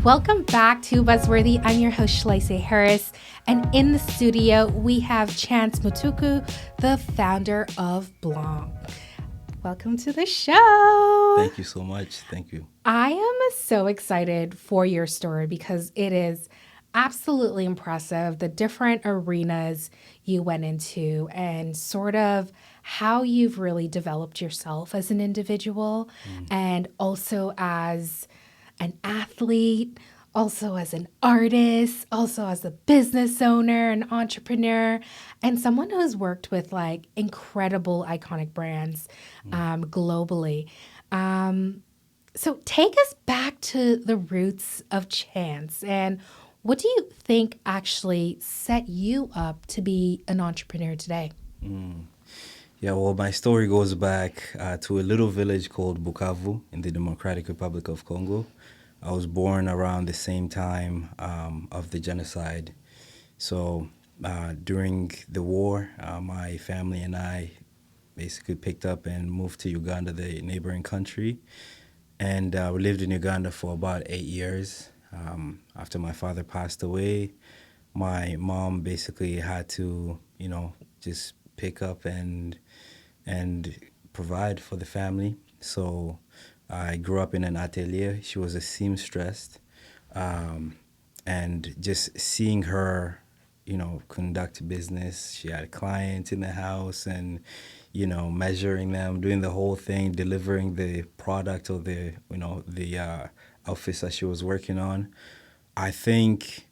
Welcome back to Buzzworthy. I'm your host, Shalise Harris. And in the studio, we have Chance Mutuku, the founder of Bbbblanc. Welcome to the show. Thank you so much. Thank you. I am so excited for your story because it is absolutely impressive, the different arenas you went into and sort of how you've really developed yourself as an individual and also as an athlete, also as an artist, also as a business owner, an entrepreneur, and someone who's worked with like incredible iconic brands globally. So take us back to the roots of Chance, and what do you think actually set you up to be an entrepreneur today? Yeah, well, my story goes back to a little village called Bukavu in the Democratic Republic of Congo. I was born around the same time of the genocide. So during the war, my family and I basically picked up and moved to Uganda, the neighboring country. And we lived in Uganda for about 8 years. After my father passed away, my mom basically had to, just pick up and provide for the family. So I grew up in an atelier. She was a seamstress. And just seeing her, conduct business, she had clients in the house and, measuring them, doing the whole thing, delivering the product or the outfits that she was working on. I think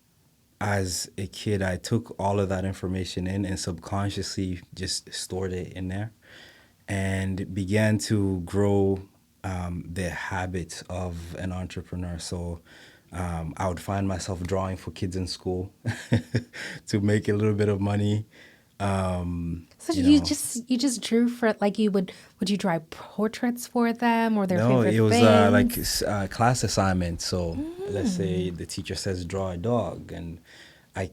as a kid, I took all of that information in and subconsciously just stored it in there and began to grow the habits of an entrepreneur. So I would find myself drawing for kids in school to make a little bit of money. So you just drew for like would you draw portraits for them or their No, favorite it was things? class assignment. So let's say the teacher says draw a dog, and I,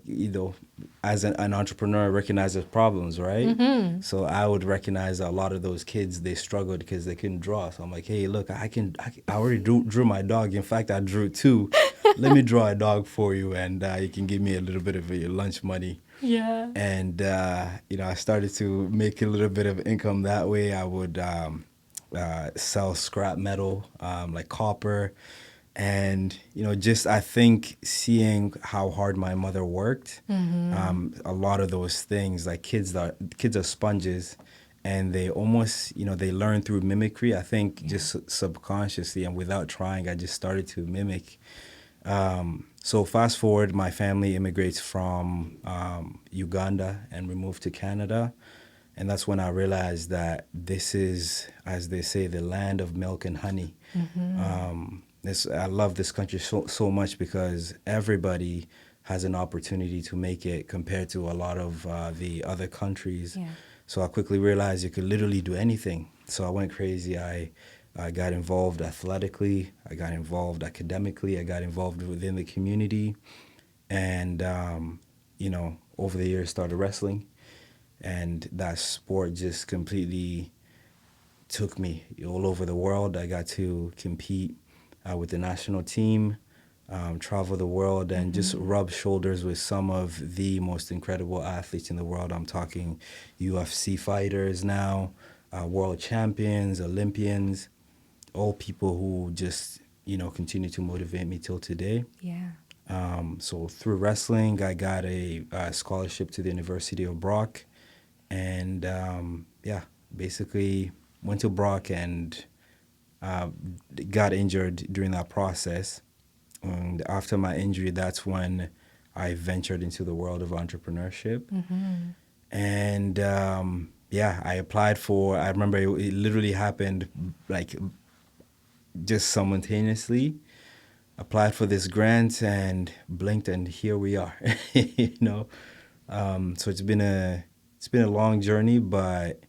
as an entrepreneur, recognizes problems, right? So I would recognize a lot of those kids, they struggled because they couldn't draw. So I'm like, hey, look, I already drew my dog. In fact, I drew two. Let me draw a dog for you, and you can give me a little bit of your lunch money. Yeah. And I started to make a little bit of income that way. I would sell scrap metal, like copper. And, just I think seeing how hard my mother worked, a lot of those things, like kids are sponges, and they almost, they learn through mimicry. I think just subconsciously and without trying, I just started to mimic. So fast forward, my family immigrates from Uganda, and we moved to Canada. And that's when I realized that this is, as they say, the land of milk and honey. I love this country so much because everybody has an opportunity to make it compared to a lot of the other countries. Yeah. So I quickly realized you could literally do anything. So I went crazy. I got involved athletically. I got involved academically. I got involved within the community. And, over the years started wrestling. And that sport just completely took me all over the world. I got to compete with the national team, travel the world, and just rub shoulders with some of the most incredible athletes in the world. I'm talking UFC fighters now, world champions, Olympians, all people who just, continue to motivate me till today. Yeah. So through wrestling, I got a scholarship to the University of Brock. And basically went to Brock and got injured during that process. And after my injury, that's when I ventured into the world of entrepreneurship. And I applied for, I remember it literally happened like just simultaneously. Applied for this grant and blinked, and here we are. So it's been a long journey, but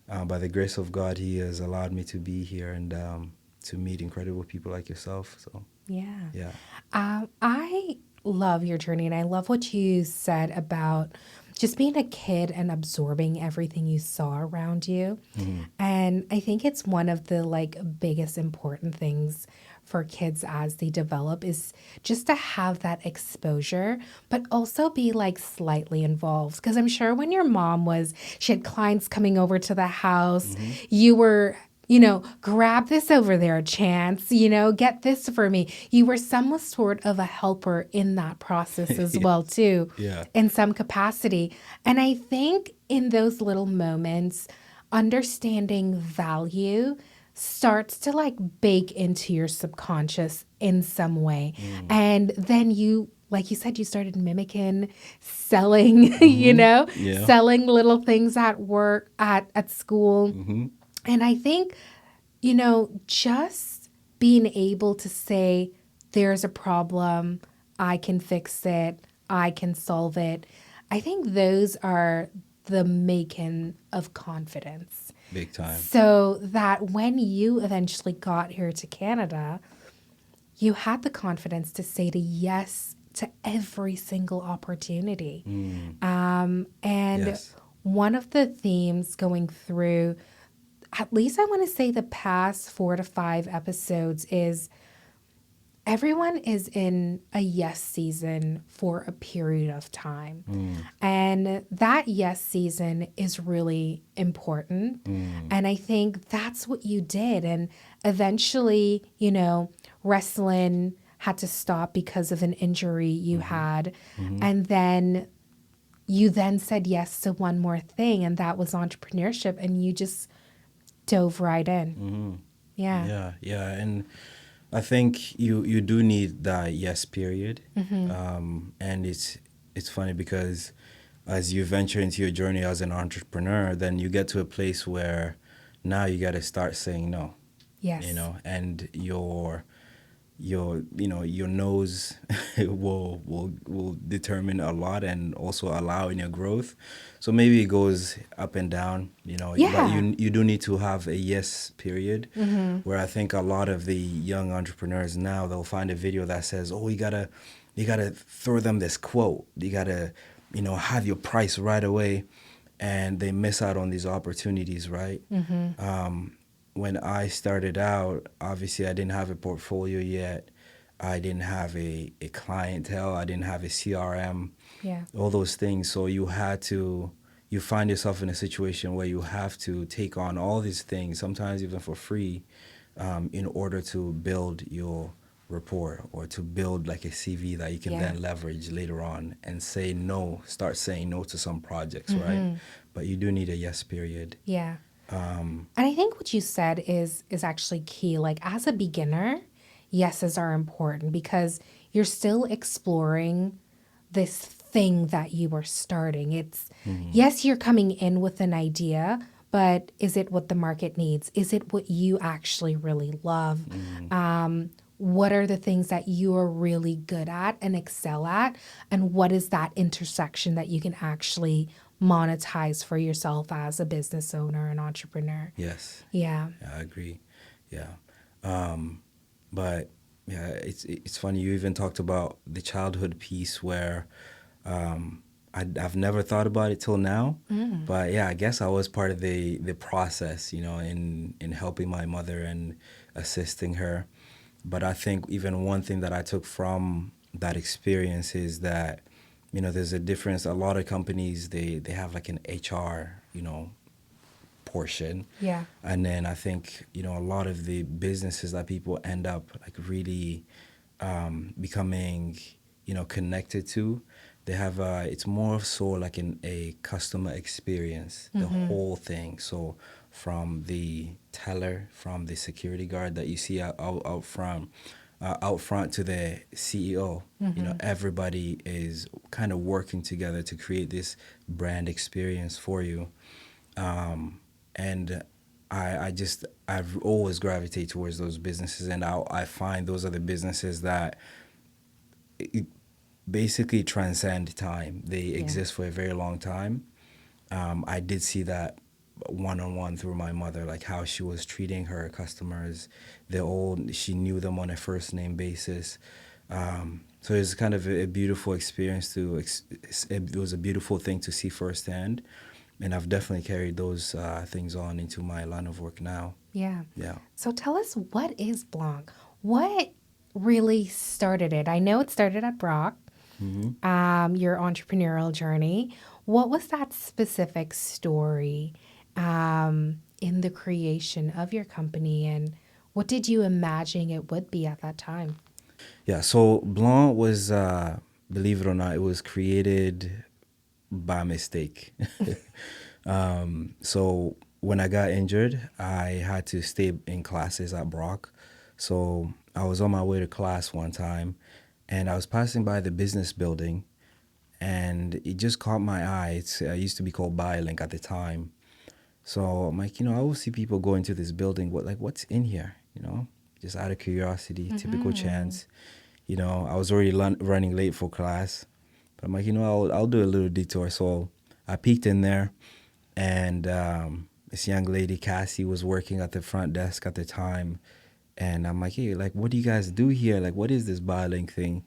by the grace of God, He has allowed me to be here and to meet incredible people like yourself. So I love your journey, and I love what you said about just being a kid and absorbing everything you saw around you. And I think it's one of the like biggest important things for kids as they develop is just to have that exposure, but also be like slightly involved. Because I'm sure when your mom was, she had clients coming over to the house, you were, grab this over there, Chance, get this for me. You were some sort of a helper in that process as well, too, Yeah. in some capacity. And I think in those little moments, understanding value starts to like bake into your subconscious in some way. And then you, like you said, you started mimicking selling, Yeah. selling little things at work, at school. And I think, just being able to say, there's a problem, I can fix it, I can solve it. I think those are the making of confidence. Big time. So that when you eventually got here to Canada, you had the confidence to say to yes to every single opportunity. And Yes. one of the themes going through, at least I want to say the past 4 to 5 episodes, is everyone is in a yes season for a period of time. And that yes season is really important. And I think that's what you did. And eventually, wrestling had to stop because of an injury you had. And then you then said yes to one more thing, and that was entrepreneurship. And you just dove right in. Yeah. Yeah, and I think you do need that yes period, and it's funny because as you venture into your journey as an entrepreneur, then you get to a place where now you got to start saying no, Yes. and your nose will determine a lot and also allow in your growth. So maybe it goes up and down, but Yeah. you do need to have a yes period, where I think a lot of the young entrepreneurs now, they'll find a video that says, oh, you gotta throw them this quote, you gotta have your price right away, and they miss out on these opportunities, right? When I started out, obviously I didn't have a portfolio yet. I didn't have a clientele. I didn't have a CRM, Yeah. all those things. So you find yourself in a situation where you have to take on all these things, sometimes even for free, in order to build your rapport or to build like a CV that you can then leverage later on and say no, start saying no to some projects, right? But you do need a yes period. Yeah. And I think what you said is actually key. Like as a beginner, yeses are important because you're still exploring this thing that you are starting. It's yes, you're coming in with an idea, but is it what the market needs? Is it what you actually really love? What are the things that you are really good at and excel at? And what is that intersection that you can actually monetize for yourself as a business owner and entrepreneur? Yes. Yeah. Yeah, I agree. Yeah. But yeah, it's funny. You even talked about the childhood piece where I've never thought about it till now. But yeah, I guess I was part of the process, in helping my mother and assisting her. But I think even one thing that I took from that experience is that, there's a difference. A lot of companies, they have like an HR, portion. Yeah. And then I think, a lot of the businesses that people end up like really becoming, connected to, they have, it's more so like a customer experience, the whole thing. So from the teller, from the security guard that you see out front, to the CEO, everybody is kind of working together to create this brand experience for you. And I've always gravitated towards those businesses, and I find those are the businesses that basically transcend time. They exist for a very long time. I did see that one-on-one through my mother, like how she was treating her customers. She knew them on a first name basis. So it's kind of a beautiful experience it was a beautiful thing to see firsthand, and I've definitely carried those things on into my line of work now. Yeah. Yeah. So tell us, what is Blanc? What really started it? I know it started at Brock, Hmm. your entrepreneurial journey. What was that specific story in the creation of your company, and what did you imagine it would be at that time? Yeah. So Blanc was, believe it or not, it was created by mistake. So when I got injured, I had to stay in classes at Brock. So I was on my way to class one time, and I was passing by the business building, and it just caught my eye. It used to be called Biolink at the time. So I'm like, I always see people go into this building. What's in here? Just out of curiosity, typical Mm-hmm. Chance. I was already running late for class, but I'm like, I'll do a little detour. So I peeked in there, and this young lady, Cassie, was working at the front desk at the time. And I'm like, hey, like, what do you guys do here? Like, what is this BioLink thing?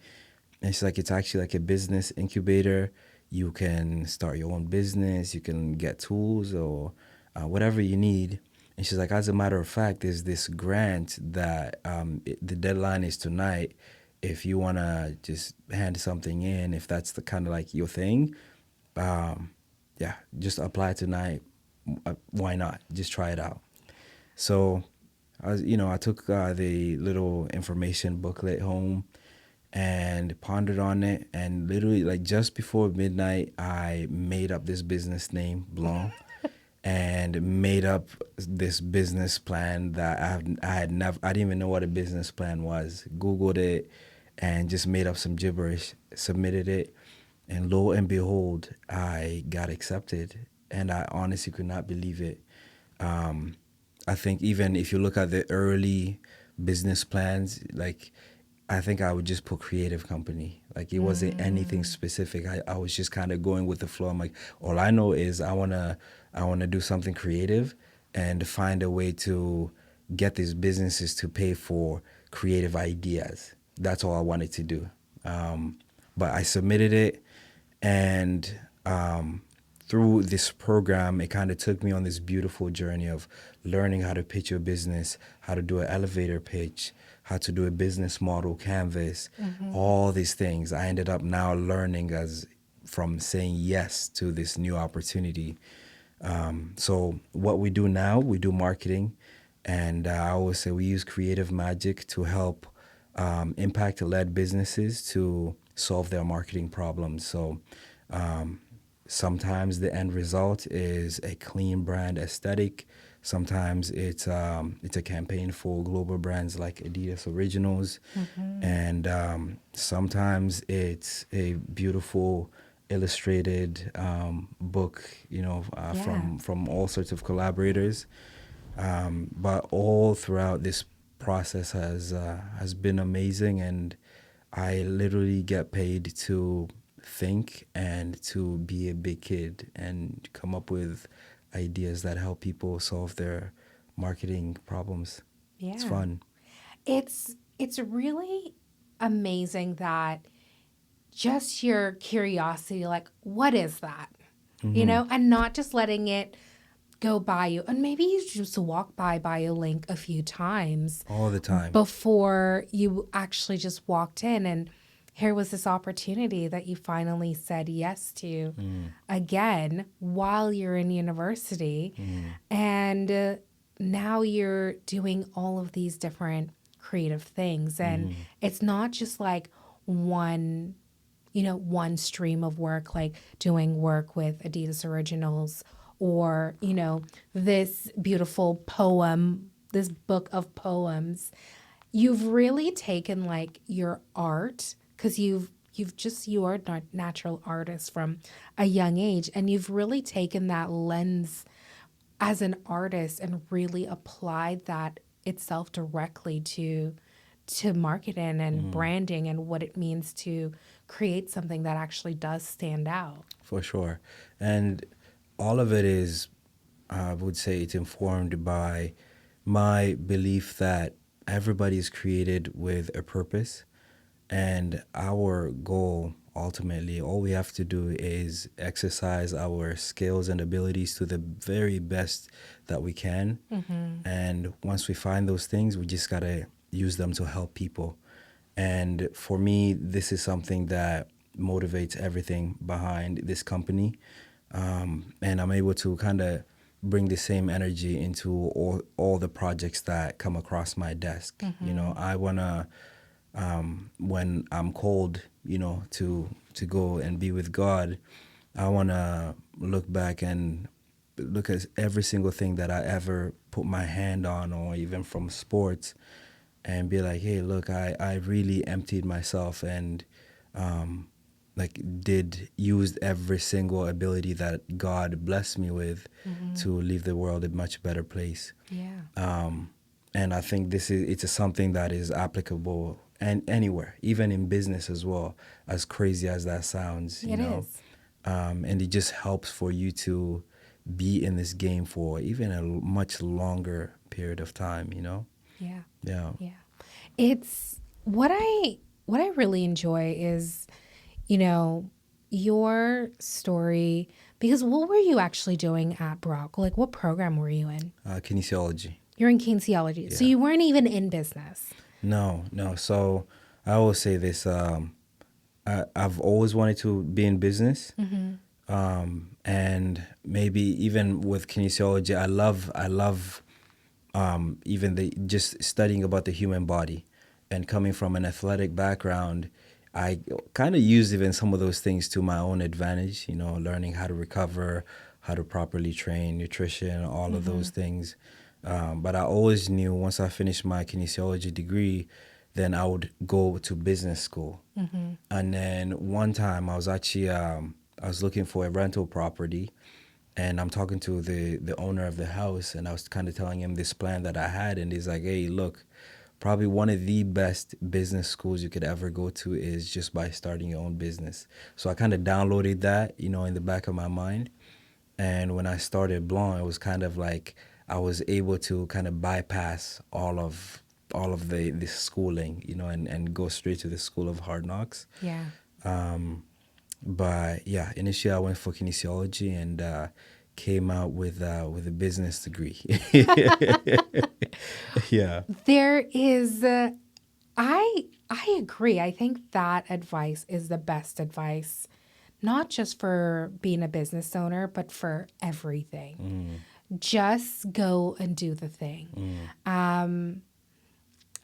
And she's like, it's actually like a business incubator. You can start your own business. You can get tools or whatever you need. And she's like, as a matter of fact, there's this grant that the deadline is tonight. If you want to just hand something in, if that's the kind of like your thing, um, yeah, just apply tonight. Why not? Just try it out. So I took the little information booklet home and pondered on it. And literally, like just before midnight, I made up this business name, Blanc, and made up this business plan that I had never, I didn't even know what a business plan was. Googled it and just made up some gibberish, submitted it, and lo and behold, I got accepted. And I honestly could not believe it. Um, I think even if you look at the early business plans, like I think I would just put creative company. Like it wasn't anything Mm. specific. I was just kind of going with the flow. I'm like, all I know is I wanna do something creative and find a way to get these businesses to pay for creative ideas. That's all I wanted to do. But I submitted it, and through this program, it kind of took me on this beautiful journey of learning how to pitch your business, how to do an elevator pitch, how to do a business model canvas, Mm-hmm. all these things. I ended up now learning as from saying yes to this new opportunity. So what we do now, we do marketing, and I always say we use creative magic to help impact-led businesses to solve their marketing problems. So um, sometimes the end result is a clean brand aesthetic. Sometimes it's a campaign for global brands like Adidas Originals, Mm-hmm. and sometimes it's a beautiful illustrated book, Yeah. from all sorts of collaborators. But all throughout this process has been amazing, and I literally get paid to think and to be a big kid and come up with ideas that help people solve their marketing problems. It's Yeah. fun. It's really amazing that just your curiosity, like, what is that? Hmm. And not just letting it go by you. And maybe you just walk by a link a few times All the time. before you actually just walked in, and here was this opportunity that you finally said yes to Mm. again while you're in university. Mm. And now you're doing all of these different creative things. And Mm. it's not just like one, one stream of work, like doing work with Adidas Originals, or, this beautiful poem, this book of poems. You've really taken like your art, because you are a natural artist from a young age, and you've really taken that lens as an artist and really applied that itself directly to marketing and Mm. branding and what it means to create something that actually does stand out. For sure. And all of it is, I would say, it's informed by my belief that everybody is created with a purpose. And our goal, ultimately, all we have to do is exercise our skills and abilities to the very best that we can. And once we find those things, we just got to use them to help people. And for me, this is something that motivates everything behind this company. And I'm able to kind of bring the same energy into all the projects that come across my desk. You know, I want to, when I'm called, you know, to go and be with God, I want to look back and look at every single thing that I ever put my hand on, or even from sports, and be like, hey, look, I really emptied myself and like did used every single ability that God blessed me with to leave the world a much better place. Yeah. And I think it's something that is applicable and anywhere, even in business as well, as crazy as that sounds, you It know. is. And it just helps for you to be in this game for even a much longer period of time, you know. Yeah. Yeah. Yeah. It's what I really enjoy is, you know, your story, because what were you actually doing at Brock? Like what program were you in? Kinesiology. You're in kinesiology. So Yeah. you weren't even in business. No, no. So I always say this. I've always wanted to be in business. And maybe even with kinesiology, I love even the just studying about the human body, and coming from an athletic background, I kind of use even some of those things to my own advantage. You know, learning how to recover, how to properly train, nutrition, all of those things. But I always knew once I finished my kinesiology degree, then I would go to business school. And then one time I was actually I was looking for a rental property, and I'm talking to the owner of the house, and I was kind of telling him this plan that I had, and he's like, "Hey, look, probably one of the best business schools you could ever go to is just by starting your own business." So I kind of downloaded that, you know, in the back of my mind. And when I started Blanc, it was kind of like I was able to kind of bypass all of the schooling, you know, and go straight to the school of hard knocks. Yeah. But yeah, initially I went for kinesiology, and came out with a business degree. Yeah. There is I agree. I think that advice is the best advice, not just for being a business owner, but for everything. Just go and do the thing.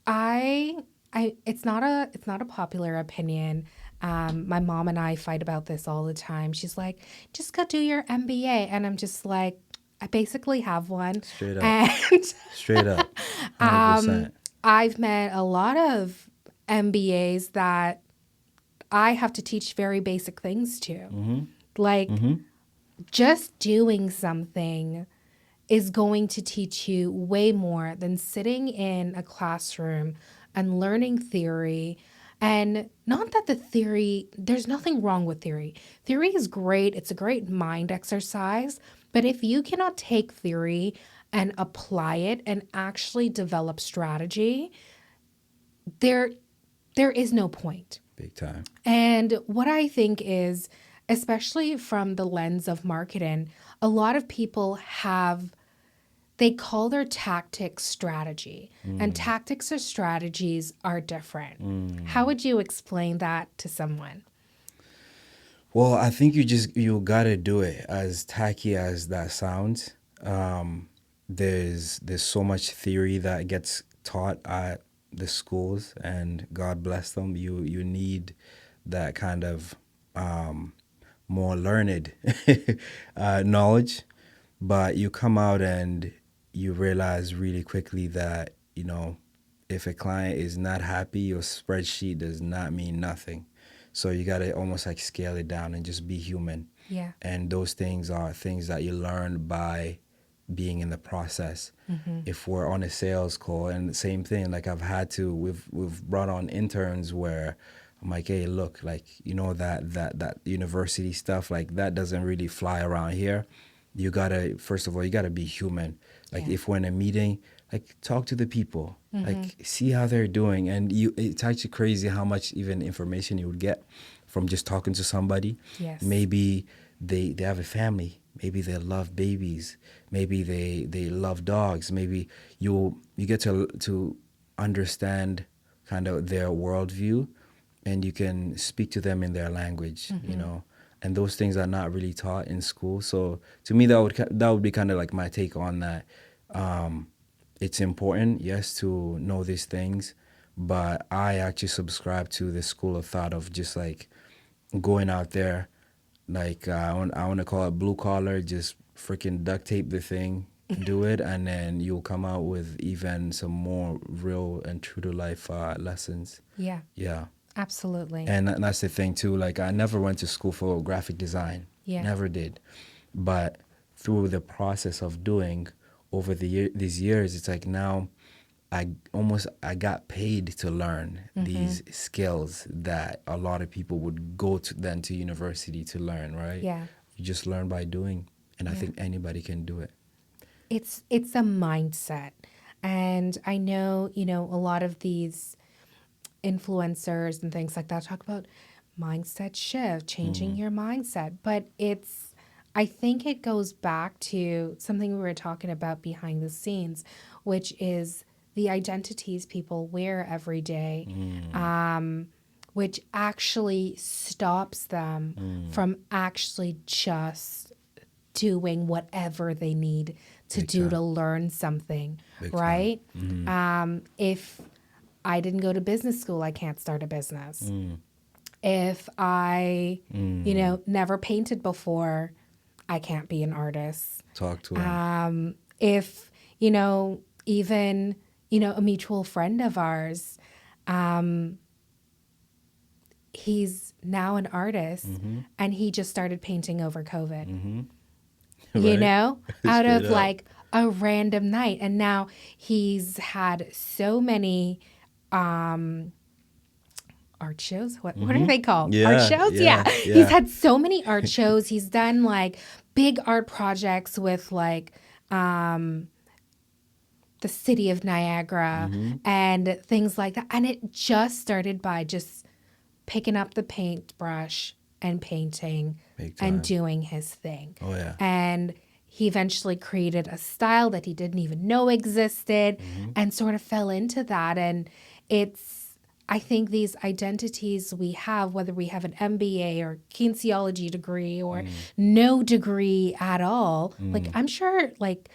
I it's not a popular opinion. My mom and I fight about this all the time. She's like, just go do your MBA, and I'm just like, I basically have one, Straight up. and Straight up. 100%. I've met a lot of MBAs that I have to teach very basic things to. Like just doing something is going to teach you way more than sitting in a classroom and learning theory. And not that there's nothing wrong with theory. Theory is great, it's a great mind exercise. But if you cannot take theory and apply it and actually develop strategy, there is no point. Big time. And what I think is, especially from the lens of marketing, a lot of people they call their tactics strategy, and tactics or strategies are different. How would you explain that to someone? Well, I think you gotta do it. As tacky as that sounds, there's so much theory that gets taught at the schools, and God bless them. You need that kind of more learned knowledge, but you come out and you realize really quickly that, you know, if a client is not happy, your spreadsheet does not mean nothing. So you got to almost like scale it down and just be human. Yeah. And those things are things that you learn by being in the process. If we're on a sales call, and the same thing, like we've brought on interns where I'm like, hey, look, like, you know, that university stuff, like that doesn't really fly around here. You gotta, first of all, you gotta be human. Like Yeah. if we're in a meeting, like talk to the people, like see how they're doing. And it's actually crazy how much even information you would get from just talking to somebody. Yes. Maybe they have a family, maybe they love babies, maybe they love dogs, maybe you get to understand kind of their worldview, and you can speak to them in their language, you know. And those things are not really taught in school. So to me, that would be kind of like my take on that. It's important, yes, to know these things, but I actually subscribe to the school of thought of just like going out there, like I want to call it blue collar, just freaking duct tape the thing, do it, and then you'll come out with even some more real and true to life lessons. Yeah. Yeah. Absolutely. And that's the thing too. Like I never went to school for graphic design. Yeah. Never did. But through the process of doing over these years, it's like now I got paid to learn these skills that a lot of people would go to university to learn, right? Yeah. You just learn by doing, and I think anybody can do it. It's a mindset. And I know, a lot of these influencers and things like that talk about mindset shift, changing your mindset. But I think it goes back to something we were talking about behind the scenes, which is the identities people wear every day, which actually stops them from actually just doing whatever they need to Big do time. to learn something, Big right? If I didn't go to business school, I can't start a business. If I, never painted before, I can't be an artist. Talk to them. If, even, a mutual friend of ours, he's now an artist and he just started painting over COVID, Right? out Straight of up. like a random night. And now he's had so many art shows. What are they called? Yeah, Art shows? yeah, Yeah. yeah. He's had so many art shows. He's done like big art projects with like the city of Niagara and things like that. And it just started by just picking up the paintbrush and painting Big time. and doing his thing. Oh, yeah. And he eventually created a style that he didn't even know existed and sort of fell into that. And I think these identities we have, whether we have an MBA or kinesiology degree or no degree at all, like I'm sure like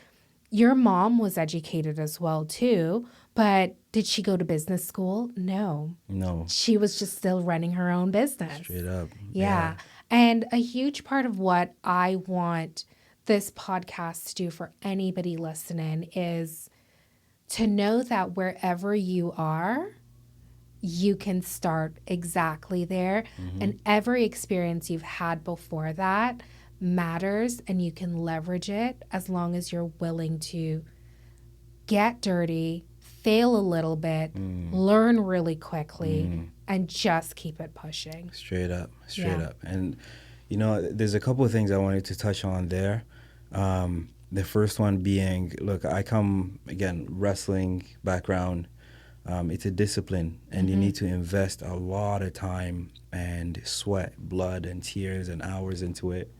your mom was educated as well too, but did she go to business school? No. No. She was just still running her own business. Straight up. Yeah. And a huge part of what I want this podcast to do for anybody listening is to know that wherever you are, you can start exactly there. And every experience you've had before that matters, and you can leverage it as long as you're willing to get dirty, fail a little bit, learn really quickly, and just keep it pushing. Straight up. Yeah. And, there's a couple of things I wanted to touch on there. The first one being, look, I come, again, wrestling background. It's a discipline, and you need to invest a lot of time and sweat, blood, and tears and hours into it.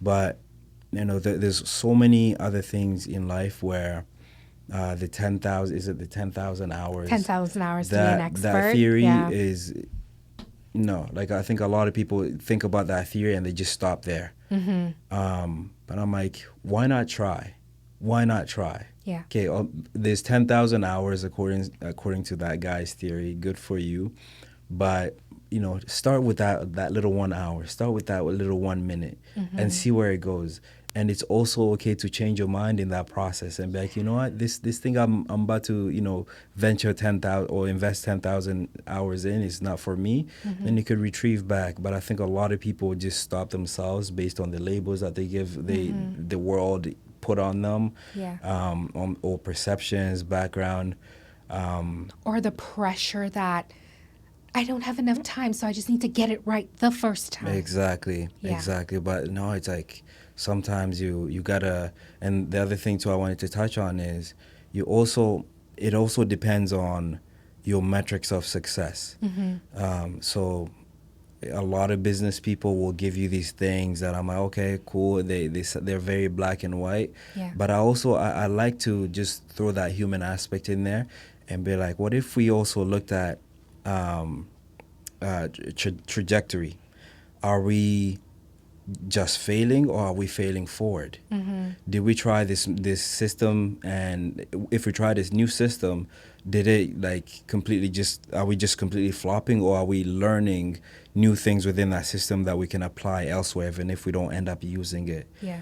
But, there's so many other things in life where the 10,000 hours? 10,000 hours to be an expert. That theory Yeah. is, no, like I think a lot of people think about that theory and they just stop there. But I'm like, why not try? Why not try? Yeah. Okay, there's 10,000 hours according to that guy's theory. Good for you. But, start with that little 1 hour. Start with that little 1 minute and see where it goes. And it's also okay to change your mind in that process and be like, you know what, this thing I'm about to, venture 10,000 or invest 10,000 hours in is not for me. Then you could retrieve back. But I think a lot of people just stop themselves based on the labels that they give the world put on them, or perceptions, background. Or the pressure that I don't have enough time, so I just need to get it right the first time. Exactly. But no, it's like sometimes you gotta. And the other thing too I wanted to touch on is, you also it also depends on your metrics of success. So a lot of business people will give you these things that I'm like, okay, cool. They're very black and white. Yeah. But I like to just throw that human aspect in there and be like, what if we also looked at um, trajectory? Are we just failing, or are we failing forward? Did we try this system, and if we try this new system, did it like completely just are we just completely flopping, or are we learning new things within that system that we can apply elsewhere, even if we don't end up using it? Yeah.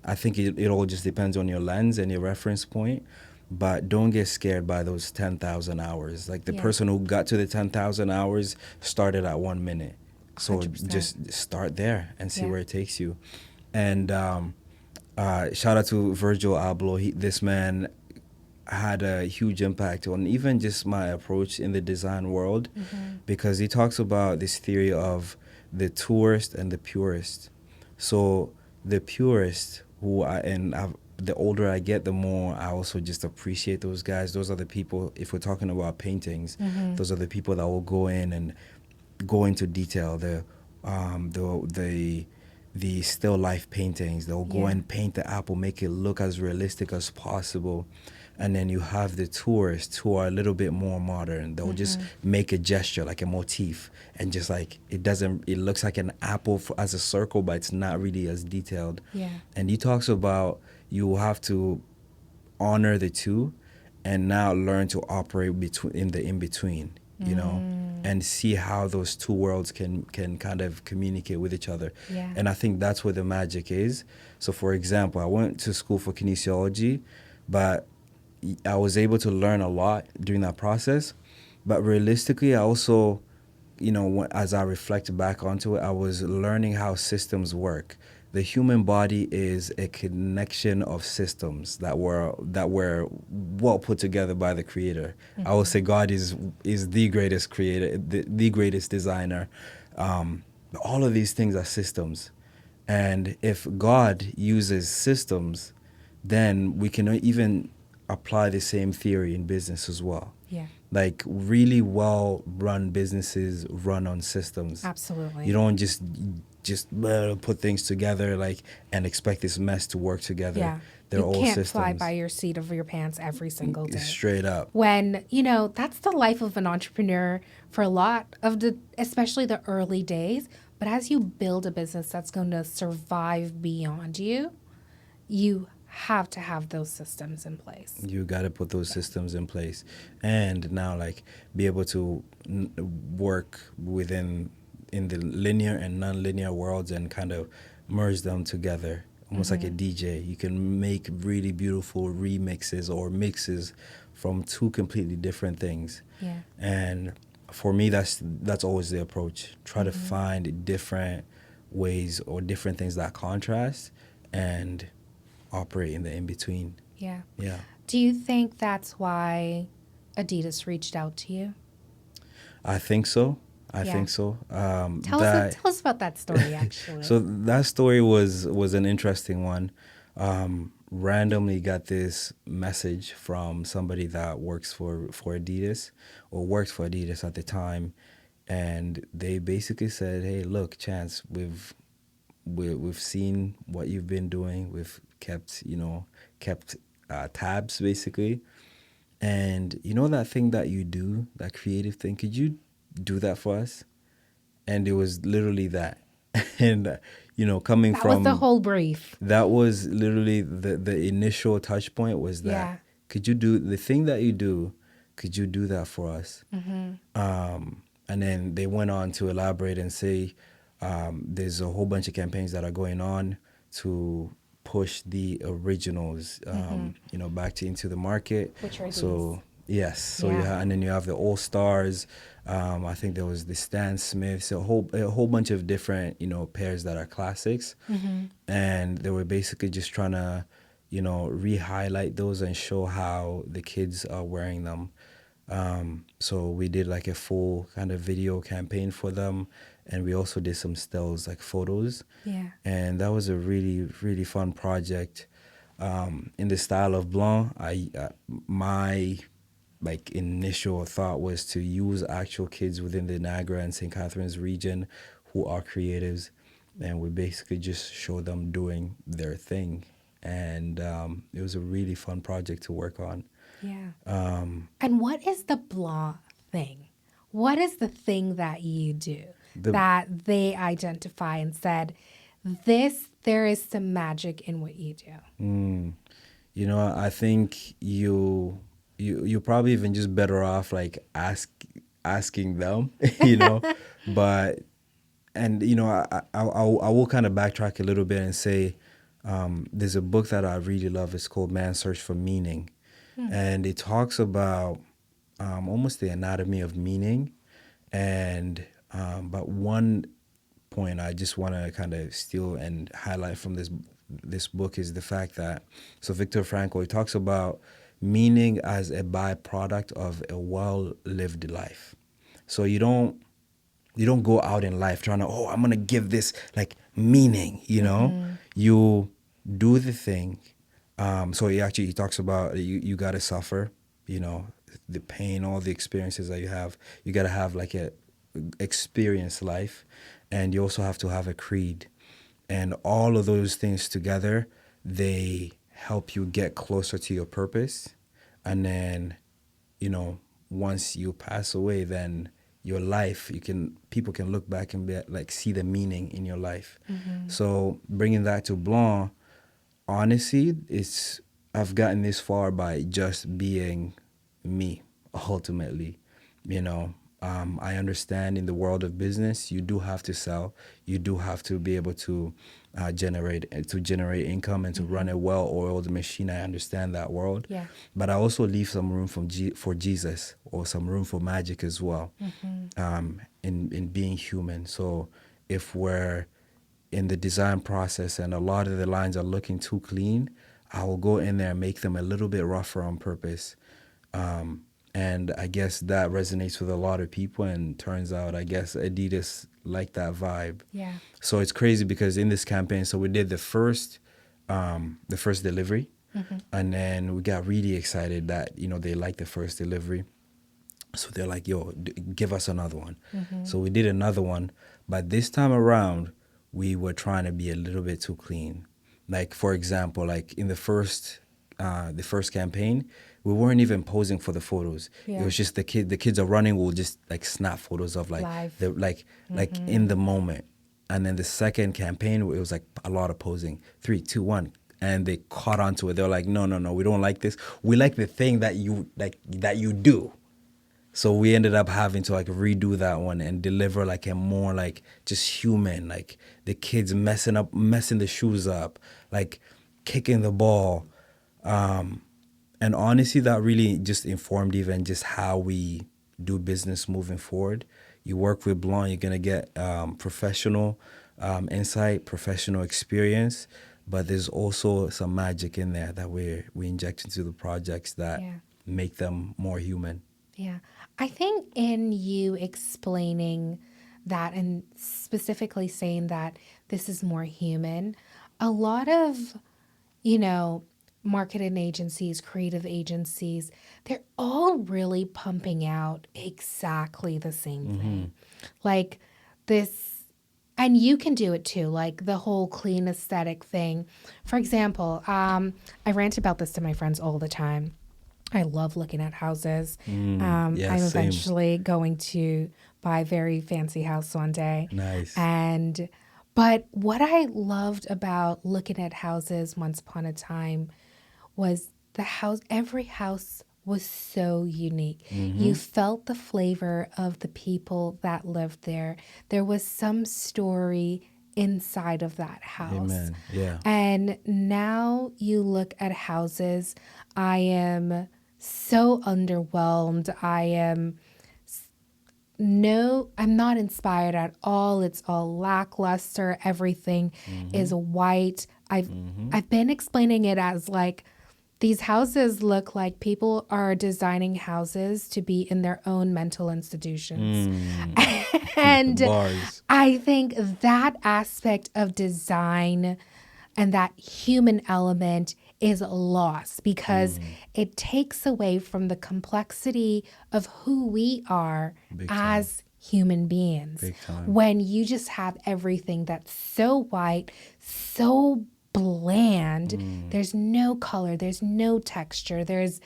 I think it all just depends on your lens and your reference point. But don't get scared by those 10,000 hours. Like the Yeah. person who got to the 10,000 hours started at 1 minute. So 100%. just start there and see Yeah. where it takes you. And shout out to Virgil Abloh. This man had a huge impact on even just my approach in the design world, because he talks about this theory of the tourist and the purist. So the purist, the older I get, the more I also just appreciate those guys. Those are the people, if we're talking about paintings, those are the people that will go in and go into detail. The still life paintings, they'll go Yeah. and paint the apple, make it look as realistic as possible. And then you have the tourists who are a little bit more modern. They'll just make a gesture, like a motif, and just like it looks like an apple as a circle, but it's not really as detailed. Yeah. And he talks about you have to honor the two, and now learn to operate in the in between, you know, and see how those two worlds can kind of communicate with each other. Yeah. And I think that's where the magic is. So for example, I went to school for kinesiology, but I was able to learn a lot during that process. But realistically, I also, as I reflect back onto it, I was learning how systems work. The human body is a connection of systems that were well put together by the Creator. I would say God is the greatest creator, the greatest designer. All of these things are systems, and if God uses systems, then we can even apply the same theory in business as well. Yeah. Like really well run businesses run on systems. Absolutely. You don't just put things together like and expect this mess to work together. Yeah. They're You all can't systems. fly by your seat of your pants every single day. Straight up. When, that's the life of an entrepreneur for a lot of especially the early days. But as you build a business that's going to survive beyond you, you have to have those systems in place. You got to put those systems in place, and now like be able to work in the linear and non-linear worlds and kind of merge them together, almost like a DJ. You can make really beautiful remixes or mixes from two completely different things. Yeah. And for me, that's always the approach. Try to find different ways or different things that contrast and operate in the in-between. Yeah. Yeah. Do you think that's why Adidas reached out to you? I think so. I Yeah. think so. Tell us about that story, actually. So that story was an interesting one. Randomly got this message from somebody that works for Adidas, or worked for Adidas at the time, and they basically said, "Hey, look, Chance, we've seen what you've been doing. We've kept tabs basically, and that thing that you do, that creative thing, could you do that for us?" And it was literally that. And coming that from was the whole brief. that was literally the initial touch point, was that, Yeah. could you do the thing that you do, could you do that for us? And then they went on to elaborate and say, there's a whole bunch of campaigns that are going on to push the originals, back into the market. Which are so yes, so Yeah. and then you have the All Stars. I think there was the Stan Smiths, a whole bunch of different pairs that are classics, and they were basically just trying to re-highlight those and show how the kids are wearing them. So we did like a full kind of video campaign for them, and we also did some stills, like photos. Yeah. And that was a really, really fun project. in the style of Blanc, my like initial thought was to use actual kids within the Niagara and St. Catharines region who are creatives, and we basically just show them doing their thing. And it was a really fun project to work on. Yeah. And what is the blah thing? What is the thing that you do The that they identify and said, this, there is some magic in what you do? You know, I think you probably even just better off like asking them, you know, but and you know I will kind of backtrack a little bit and say there's a book that I really love. It's called Man's Search for Meaning, and it talks about almost the anatomy of meaning, and but one point I just want to kind of steal and highlight from this book is the fact that Viktor Frankl, he talks about meaning as a byproduct of a well-lived life. So you don't go out in life trying to, I'm gonna give this like meaning, you know. You do the thing. So he talks about you gotta suffer, you know, the pain, all the experiences that you have. You gotta have like a experience life, and you also have to have a creed, and all of those things together, they help you get closer to your purpose. And then, you know, once you pass away, then your life, people can look back and be like, see the meaning in your life. So bringing that to Blanc, honestly, I've gotten this far by just being me, ultimately. You know, I understand in the world of business, you do have to sell, you do have to be able to generate income and to run a well-oiled machine. I understand that world, Yeah. but I also leave some room for Jesus, or some room for magic as well, in being human. So if we're in the design process and a lot of the lines are looking too clean, I will go in there and make them a little bit rougher on purpose. And I guess that resonates with a lot of people, and turns out, I guess, Adidas liked that vibe. Yeah. So it's crazy because in this campaign, so we did the first delivery, and then we got really excited that, you know, they liked the first delivery. So they're like, yo, give us another one. So we did another one, but this time around, we were trying to be a little bit too clean. Like, for example, like in the first campaign, we weren't even posing for the photos. Yeah. It was just the kids are running. We'll just like snap photos of like Live. the like in the moment. And then the second campaign, it was like a lot of posing. 3, 2, 1. And they caught on to it. They're like, no, we don't like this. We like the thing that you do. So we ended up having to like redo that one and deliver like a more like just human, like the kids messing the shoes up, like kicking the ball. And honestly, that really just informed even just how we do business moving forward. You work with Blanc, you're gonna get professional insight, professional experience, but there's also some magic in there that we inject into the projects that Yeah. make them more human. Yeah. I think in you explaining that and specifically saying that this is more human, a lot of, you know, marketing agencies, creative agencies, they're all really pumping out exactly the same thing. Like this, and you can do it too, like the whole clean aesthetic thing. For example, I rant about this to my friends all the time. I love looking at houses. Yeah, I'm same. eventually going to buy a very fancy house one day. Nice. But what I loved about looking at houses once upon a time was every house was so unique. You felt the flavor of the people that lived there. There was some story inside of that house. Amen. Yeah. And now you look at houses, I am so underwhelmed. I'm not inspired at all. It's all lackluster. Everything is white. I've been explaining it as like these houses look like people are designing houses to be in their own mental institutions. And Bars. I think that aspect of design and that human element is lost because it takes away from the complexity of who we are Big time. as human beings. Big time. When you just have everything that's so white, so bland, there's no color, there's no texture, there's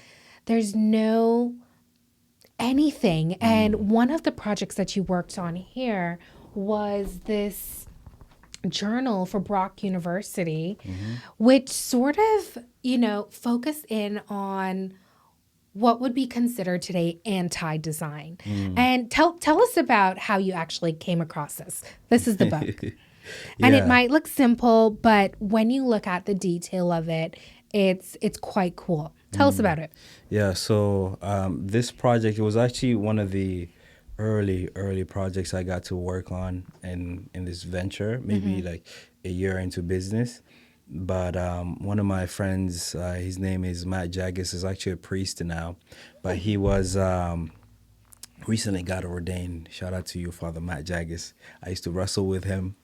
no anything. And one of the projects that you worked on here was this journal for Brock University, which sort of, focused in on what would be considered today anti-design. And tell us about how you actually came across this. This is the book. And it might look simple, but when you look at the detail of it, it's quite cool. Tell us about it. Yeah, so this project, it was actually one of the early projects I got to work on in this venture, maybe like a year into business. But one of my friends, his name is Matt Jaggis, is actually a priest now, but he was recently got ordained. Shout out to you, Father Matt Jaggis. I used to wrestle with him,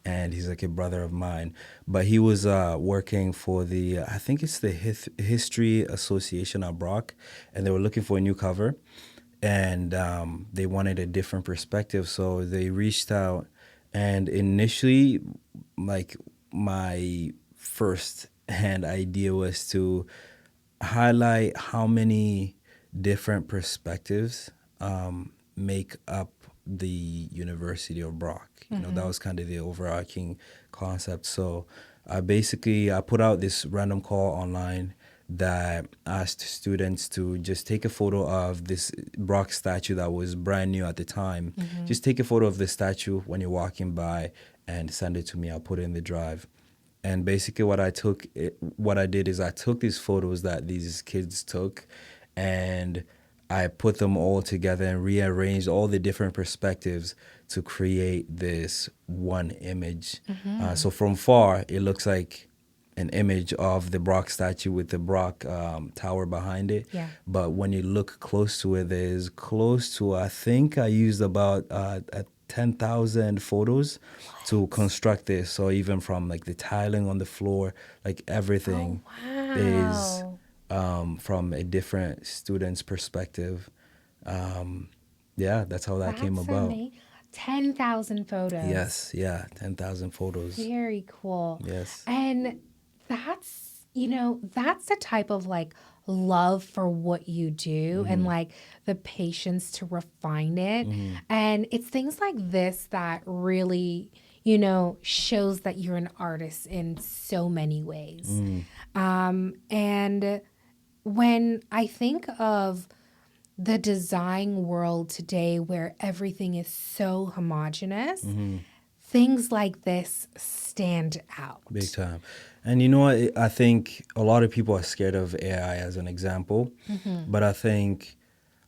and he's like a brother of mine. But he was working for the, I think it's the History Association of Brock, and they were looking for a new cover, and they wanted a different perspective. So they reached out, and initially, like, my first hand idea was to highlight how many different perspectives make up the University of Brock. You know, that was kind of the overarching concept. So I put out this random call online that asked students to just take a photo of this Brock statue that was brand new at the time. Just take a photo of the statue when you're walking by and send it to me. I'll put it in the drive. And basically what I did is I took these photos that these kids took, and I put them all together and rearranged all the different perspectives to create this one image. So from far, it looks like an image of the Brock statue with the Brock tower behind it. Yeah. But when you look close to it, there's close to, I think I used about 10,000 photos to construct this. So even from like the tiling on the floor, like everything is from a different student's perspective. That's how that came about. 10,000 photos. Yes, yeah, 10,000 photos. Very cool. Yes. And that's the type of like love for what you do and like the patience to refine it. And it's things like this that really, shows that you're an artist in so many ways. And when I think of the design world today where everything is so homogenous, things like this stand out. Big time. And you know what? I think a lot of people are scared of AI as an example, but I think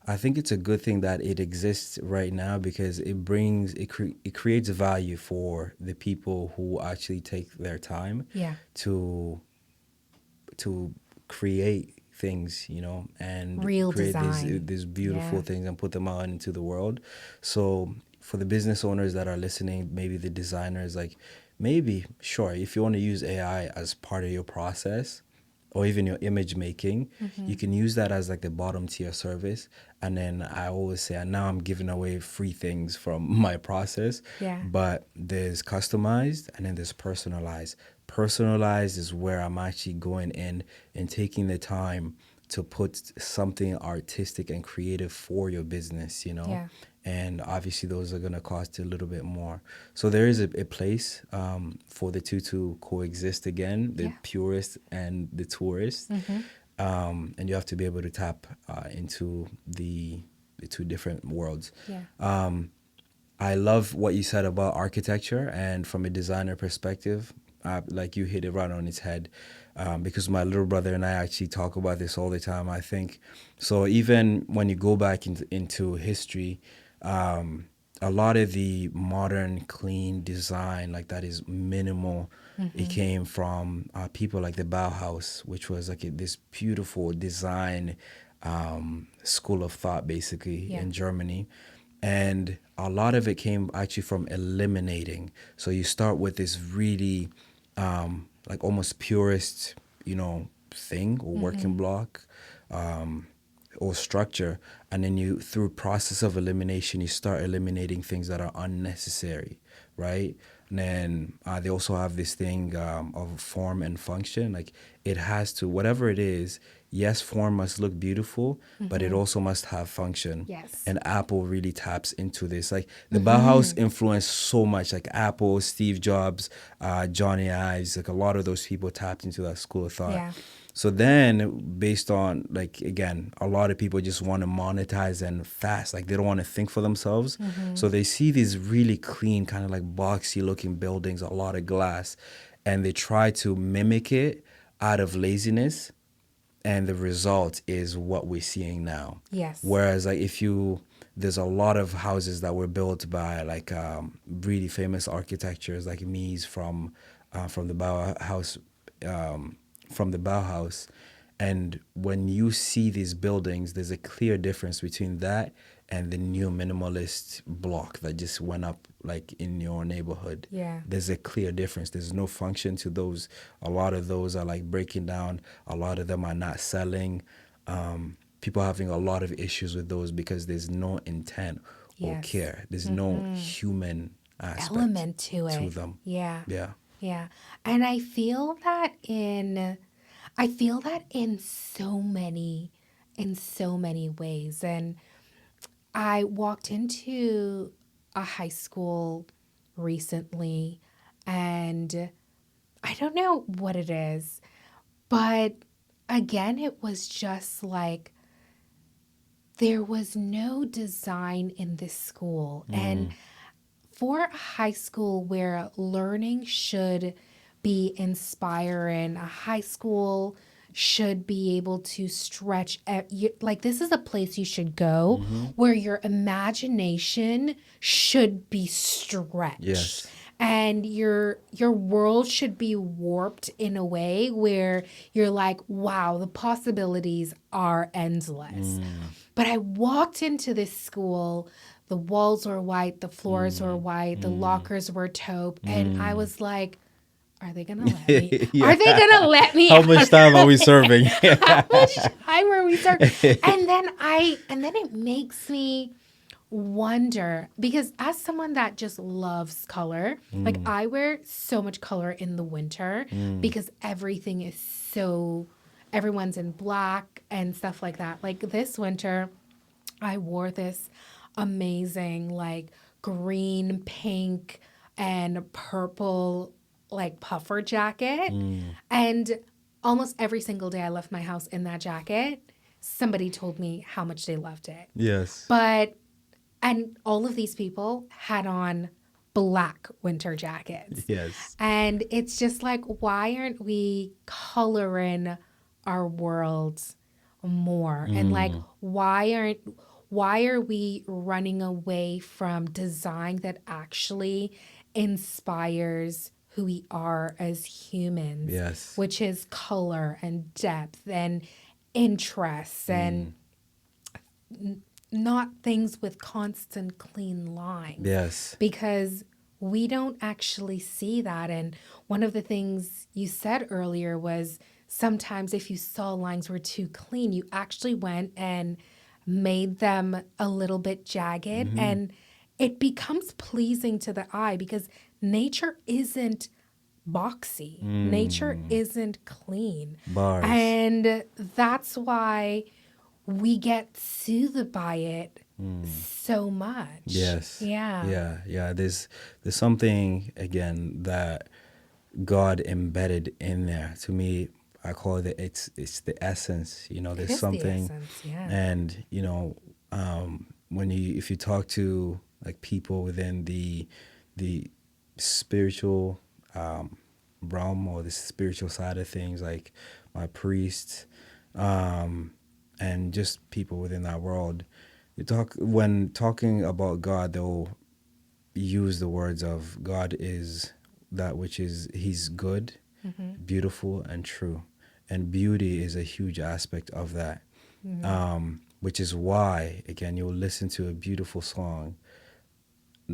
it's a good thing that it exists right now because it creates value for the people who actually take their time to create things, and real create design. these beautiful things and put them out into the world. So for the business owners that are listening, maybe the designers, like maybe, sure, if you want to use AI as part of your process or even your image making, you can use that as like the bottom tier service. And then I always say, and now I'm giving away free things from my process, but there's customized and then there's personalized. Personalized is where I'm actually going in and taking the time to put something artistic and creative for your business, and obviously those are going to cost a little bit more. So there is a place for the two to coexist again, the purist and the tourist. And you have to be able to tap into the two different worlds. I love what you said about architecture, and from a designer perspective, like you hit it right on its head, because my little brother and I actually talk about this all the time. I think so. Even when you go back into history, a lot of the modern clean design like that is minimal. It came from people like the Bauhaus, which was like this beautiful design school of thought basically in Germany. And a lot of it came actually from eliminating. So you start with this really like almost purist, thing or working block, or structure, and then you, through process of elimination, you start eliminating things that are unnecessary, right? And then they also have this thing of form and function. Like, it has to, whatever it is, yes, form must look beautiful, but it also must have function. Yes. And Apple really taps into this. Like, the Bauhaus influenced so much. Like, Apple, Steve Jobs, Johnny Ives, like a lot of those people tapped into that school of thought. Yeah. So then, based on, like, again, a lot of people just want to monetize and fast. Like, they don't want to think for themselves. So they see these really clean, kind of like boxy looking buildings, a lot of glass, and they try to mimic it out of laziness. And the result is what we're seeing now. Yes. Whereas, like, there's a lot of houses that were built by, like, really famous architectures, like Mies from the Bauhaus, and when you see these buildings, there's a clear difference between that and the new minimalist block that just went up, like, in your neighborhood. Yeah. There's a clear difference. There's no function to those. A lot of those are, like, breaking down. A lot of them are not selling. People are having a lot of issues with those because there's no intent or Yes. care. There's no human aspect Element to it. them. Yeah. Yeah. Yeah. And I feel that in so many ways. And I walked into a high school recently, and I don't know what it is, but again, it was just like there was no design in this school. And for a high school where learning should be inspiring, a high school should be able to stretch. Like, this is a place you should go where your imagination should be stretched. Yes. And your world should be warped in a way where you're like, wow, the possibilities are endless. But I walked into this school, the walls were white, the floors were white, the lockers were taupe, and I was like, are they gonna let me? Yeah. Are they gonna let me? How much time are we serving? How much time are we serving? And then it makes me wonder, because as someone that just loves color, like, I wear so much color in the winter because everything is everyone's in black and stuff like that. Like, this winter, I wore this amazing, like, green, pink, and purple, like, puffer jacket. And almost every single day I left my house in that jacket, somebody told me how much they loved it. Yes. And all of these people had on black winter jackets. Yes. And it's just like, why aren't we coloring our worlds more? And, like, why are we running away from design that actually inspires who we are as humans? Yes. Which is color and depth and interests and not things with constant clean lines. Yes. Because we don't actually see that. And one of the things you said earlier was sometimes if you saw lines were too clean, you actually went and made them a little bit jagged, and it becomes pleasing to the eye because nature isn't boxy. Nature isn't clean. Bars. And that's why we get soothed by it so much. Yes. Yeah. Yeah. There's something, again, that God embedded in there. To me, I call it it's the essence. You know, It there's is something, the essence, yeah. and if you talk to, like, people within the spiritual realm or the spiritual side of things, like my priests, and just people within that world, when talking about God, they'll use the words of God is that which is He's good, beautiful, and true. And beauty is a huge aspect of that, which is why, again, you'll listen to a beautiful song.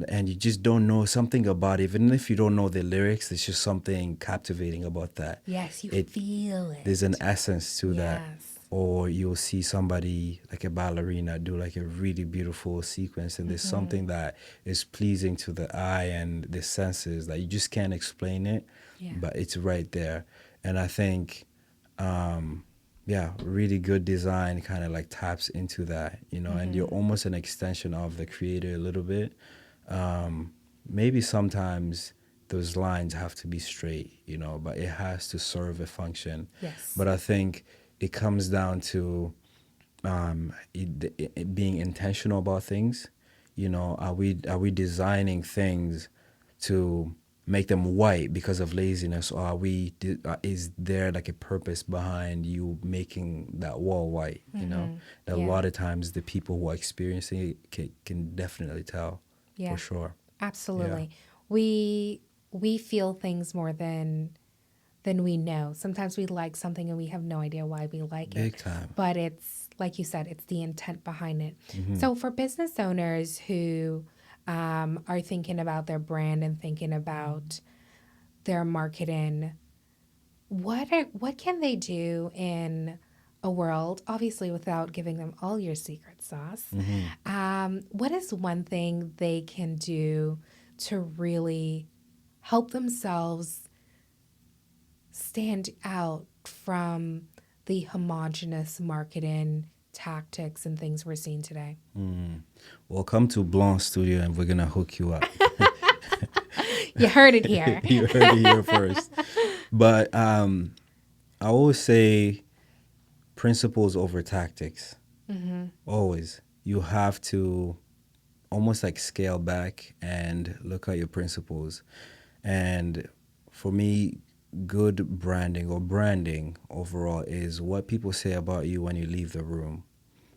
and you just don't know something about it. Even if you don't know the lyrics, there's just something captivating about that. Yes, you It feel There's an it. essence to that. Yes. Or you'll see somebody like a ballerina do like a really beautiful sequence, and there's something that is pleasing to the eye and the senses that you just can't explain it, Yeah. but it's right there. And I think, yeah, really good design kind of like taps into that, and you're almost an extension of the creator a little bit. Maybe sometimes those lines have to be straight, but it has to serve a function. Yes. But I think it comes down to it being intentional about things. Are we designing things to make them white because of laziness, or is there like a purpose behind you making that wall white? That a Yeah. lot of times the people who are experiencing it can definitely tell, Yeah. for sure. Absolutely. We feel things more than we know. Sometimes we like something and we have no idea why we like Big it. time. But it's like you said, it's the intent behind it. So for business owners who are thinking about their brand and thinking about their marketing, what can they do in a world, obviously without giving them all your secret sauce? What is one thing they can do to really help themselves stand out from the homogenous marketing tactics and things we're seeing today? Well, come to Blanc Studio and we're gonna hook you up. You heard it here. You heard it here first. But I always say principles over tactics. Always. You have to almost like scale back and look at your principles. And for me, good branding or branding overall is what people say about you when you leave the room,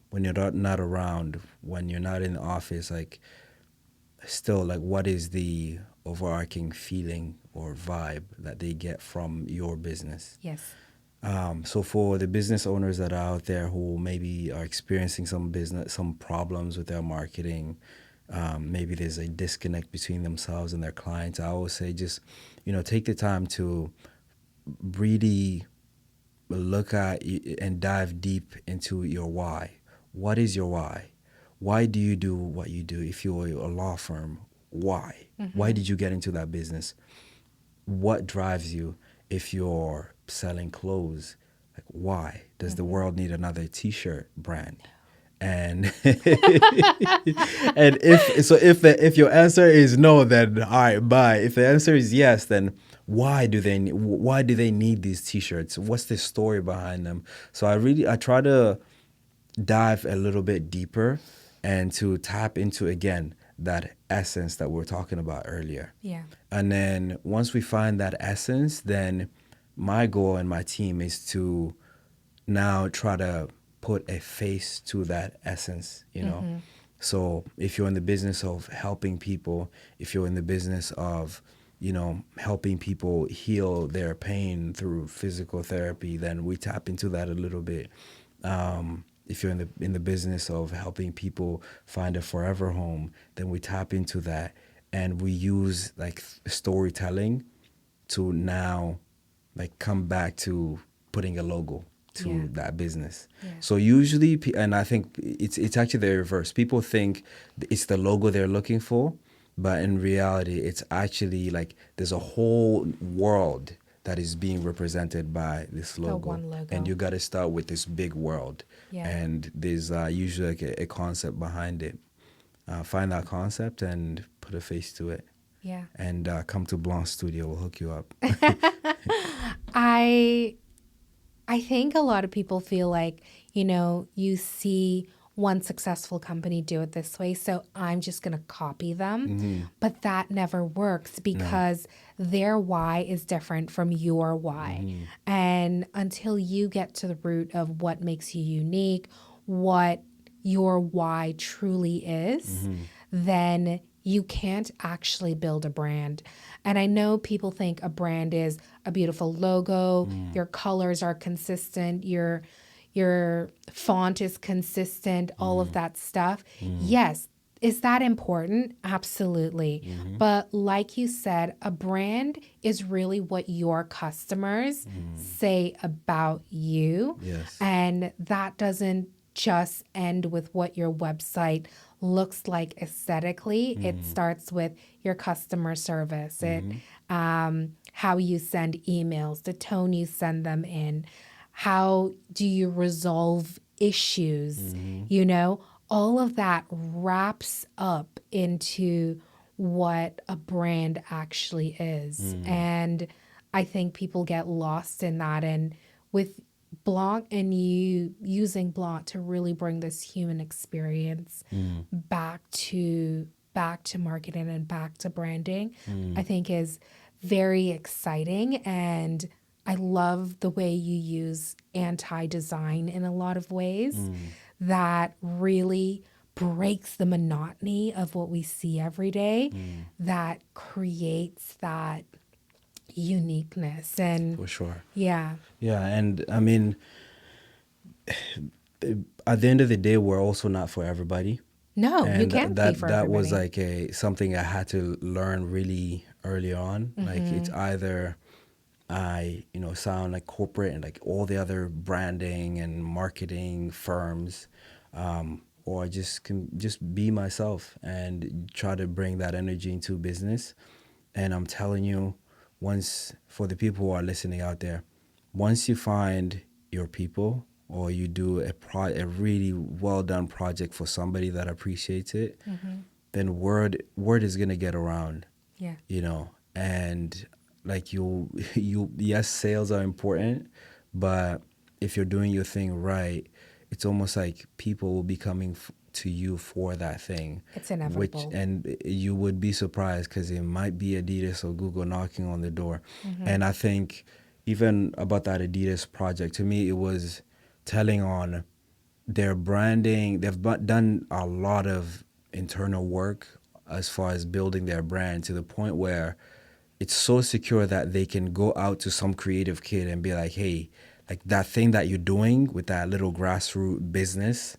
when you're not around, when you're not in the office. Like, still, like, what is the overarching feeling or vibe that they get from your business? Yes. So for the business owners that are out there who maybe are experiencing some problems with their marketing, maybe there's a disconnect between themselves and their clients, I always say just, take the time to really look at and dive deep into your why. What is your why? Why do you do what you do? If you're a law firm, why? Why did you get into that business? What drives you? If you're selling clothes, like, why does the world need another t-shirt brand? And and if your answer is no, then all right, bye. If the answer is yes, then why do they need these t-shirts? What's the story behind them? So I try to dive a little bit deeper and to tap into, again, that essence that we were talking about earlier. Yeah. And then once we find that essence, then my goal and my team is to now try to put a face to that essence. So if you're in the business of helping people, if you're in the business of, helping people heal their pain through physical therapy, then we tap into that a little bit. If you're in the business of helping people find a forever home, then we tap into that, and we use like storytelling to now like come back to putting a logo to that business. Yeah. So usually, and I think it's actually the reverse. People think it's the logo they're looking for, but in reality, it's actually like there's a whole world that is being represented by this logo. one logo. And you got to start with this big world. Yeah. And there's usually like a concept behind it. Find that concept and put a face to it. Yeah. And come to Blanc Studio. We'll hook you up. I think a lot of people feel like, you see one successful company do it this way, so I'm just going to copy them. But that never works because their why is different from your why. And until you get to the root of what makes you unique, what your why truly is, then you can't actually build a brand. And I know people think a brand is a beautiful logo, your colors are consistent, your font is consistent, all of that stuff. Yes, Is that important? Absolutely. But like you said, a brand is really what your customers say about you. Yes. And that doesn't just end with what your website looks like aesthetically. It starts with your customer service, how you send emails, the tone you send them in, how do you resolve issues, all of that wraps up into what a brand actually is. And I think people get lost in that. And with Blanc and you using Blanc to really bring this human experience back to marketing and back to branding, I think is very exciting. And I love the way you use anti-design in a lot of ways that really breaks the monotony of what we see every day, that creates that uniqueness. And For sure. yeah, Yeah, and I mean, at the end of the day, we're also not for everybody. no, you And can't be for that was everybody. like something I had to learn really early on. Like it's either I sound like corporate and like all the other branding and marketing firms, or I just can just be myself and try to bring that energy into business. And I'm telling you, once for the people who are listening out there, once you find your people or you do a really well done project for somebody that appreciates it, then word is gonna get around, Yeah. and like you yes, sales are important, but if you're doing your thing right, it's almost like people will be coming to you for that thing, It's inevitable. and you would be surprised because it might be Adidas or Google knocking on the door. And I think even about that Adidas project, to me it was telling on their branding. They've done a lot of internal work as far as building their brand to the point where it's so secure that they can go out to some creative kid and be like, hey, like that thing that you're doing with that little grassroots business,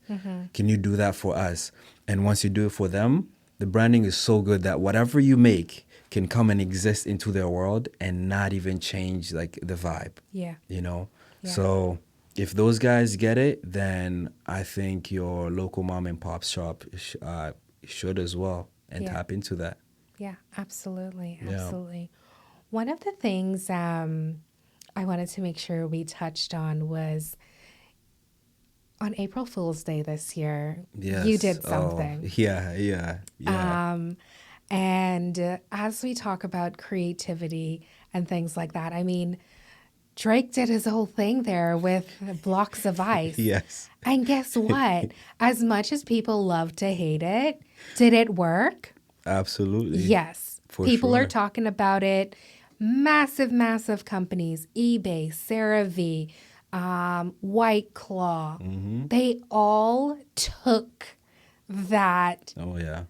can you do that for us? And once you do it for them, the branding is so good that whatever you make can come and exist into their world and not even change like the vibe, Yeah. Yeah. Yeah. So if those guys get it, then I think your local mom and pop shop should as well and Yeah. tap into that. Yeah, absolutely. Yeah. Absolutely. One of the things I wanted to make sure we touched on was on April Fool's Day this year, you Yes. did Oh, something. yeah. And as we talk about creativity and things like that, I mean, Drake did his whole thing there with blocks of ice. Yes. And guess what? As much as people love to hate it, did it work? Absolutely. Yes. For People are sure. talking about it. Massive, massive companies, eBay, CeraVe, White Claw, they all took that Oh, yeah.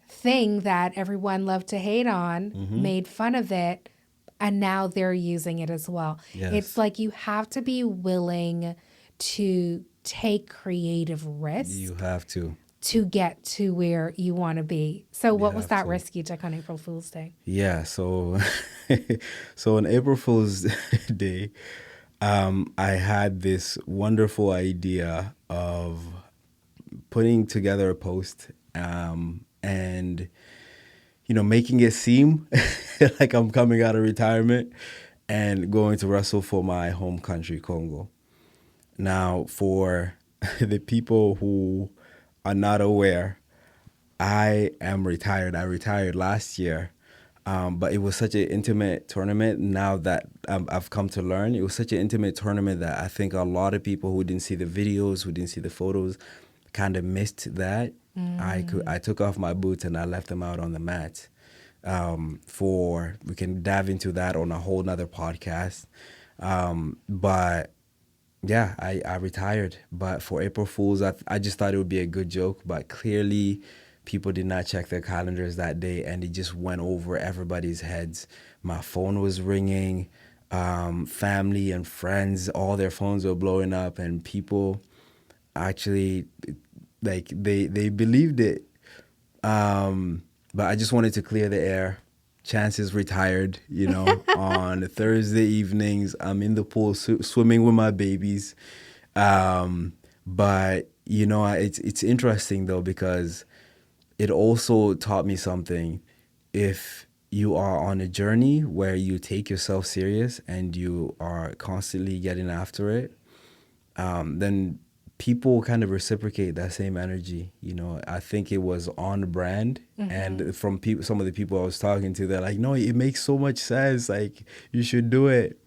thing that everyone loved to hate on, made fun of it, and now they're using it as well. It's Yes. like you have to be willing to take creative You risk have to. to get to where you want to be. So You what was have that to. risk you took on April Fool's Day? Yeah. So, so on April Fool's Day, I had this wonderful idea of putting together a post, and making it seem like I'm coming out of retirement and going to wrestle for my home country, Congo. Now, for the people who are not aware, I am retired. I retired last year, but it was such an intimate tournament. Now that I've come to learn, it was such an intimate tournament that I think a lot of people who didn't see the videos, who didn't see the photos, kind of missed that. I took off my boots and I left them out on the mat. For we can dive into that on a whole nother podcast. But yeah, I retired. But for April Fools, I just thought it would be a good joke. But clearly, people did not check their calendars that day, and it just went over everybody's heads. My phone was ringing, family and friends, all their phones were blowing up, and people actually, like, they believed it. But I just wanted to clear the air. Chance is retired, on Thursday evenings. I'm in the pool swimming with my babies. But it's interesting though, because it also taught me something. If you are on a journey where you take yourself serious and you are constantly getting after it, then people kind of reciprocate that same energy. I think it was on brand. And from some of the people I was talking to, they're like, no, it makes so much sense. Like, you should do it.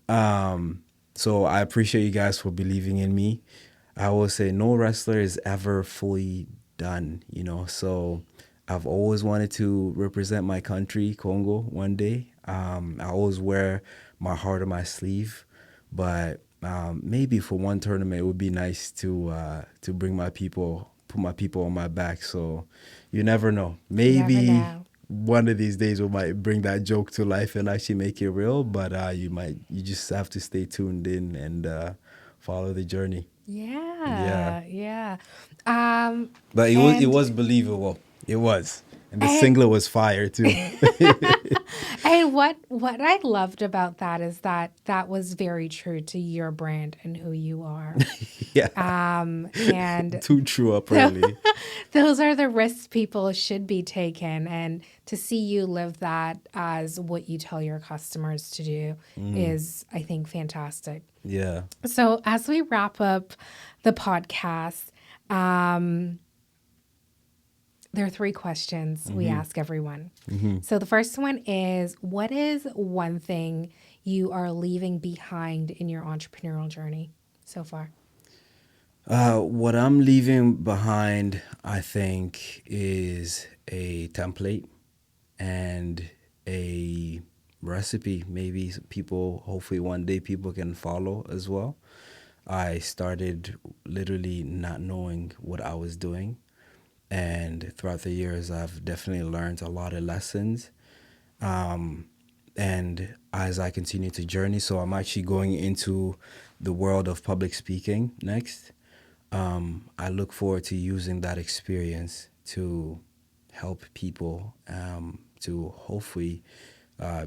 So I appreciate you guys for believing in me. I will say no wrestler is ever fully done, So I've always wanted to represent my country, Congo, one day. I always wear my heart on my sleeve, but maybe for one tournament, it would be nice to bring my people, put my people on my back. So you never know. You never Maybe know. one of these days we might bring that joke to life and actually make it real. But you just have to stay tuned in and follow the journey. Yeah. Yeah, yeah. Um, But it and was believable. It was. And the and singlet was fire too. and what I loved about that is that was very true to your brand and who you are. Yeah. And Too true apparently. those are the risks people should be taking. And to see you live that as what you tell your customers to do is, I think, fantastic. Yeah. So as we wrap up the podcast, there are 3 questions we ask everyone. So the first one is, what is one thing you are leaving behind in your entrepreneurial journey so far? What I'm leaving behind, I think, is a template and a recipe. Maybe hopefully one day people can follow as well. I started literally not knowing what I was doing. And throughout the years, I've definitely learned a lot of lessons. And as I continue to journey, so I'm actually going into the world of public speaking next. I look forward to using that experience to help people to hopefully